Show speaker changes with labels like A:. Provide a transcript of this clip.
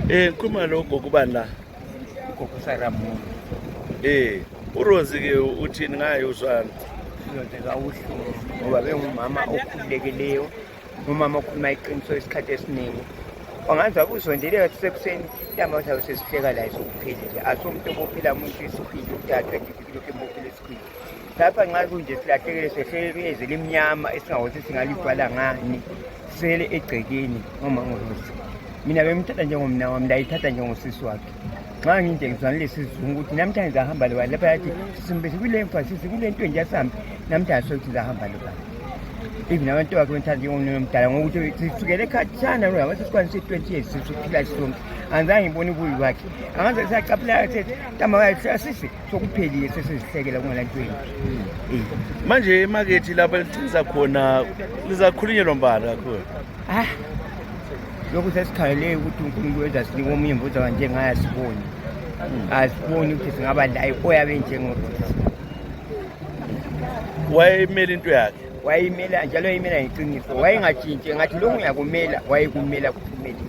A: Kuma lokho kubana
B: kokusaramuntu
A: uRose ke uthini ngaye uzwana
B: sizozeka uhlungu ngoba bengumama okhululekileyo umama okhuluma iqiniso isikhathi esiningi angaza kuzondeleyo sekuseni ntamba sayo sesihleka la sokuphelile asomuntu obophela umuntu isikhwili udatha ngikho embophela isikhwili lapha nxa kunje silahlekele sehlekeze limnyama esingawothi singalibhala ngani sele egcekeni ngoma ngoRose mina bemthatha njengomna wami ndayithatha njengosisi wakhe nxa nginje ngizwana lesizungu ukuthi namhlanje ngizahamba lo lapha yathi simbese kule emphasis kule nto nje asambe namhlanje sokuthi ngizahamba lo even abantu bakhe benthatha njengomdala ngokuthi sisukele khatshana lo ngathi sikwanise 20 years siphila sonke anzange ngibone kuyi wakhe angaze siyaqaphela ethi ntamba kahle sisi sokuphelile sesizihlekela kungalantweni
A: manje emarket lapha lithengisa khona lizakhulunyelwa mbala kakhulu
B: lokhu sesikhalele ukuthi uNkulunkulu wenza sinika omunye imvuzo kanjengaya siboni asiboni ukuthi singaba la oyabe njengoRose
A: wayemela into yakhe
B: wayimela njalo yimela ngeqiniso wayengajintshi ngathi lokhu ngiyakumela wayekumela kuphumela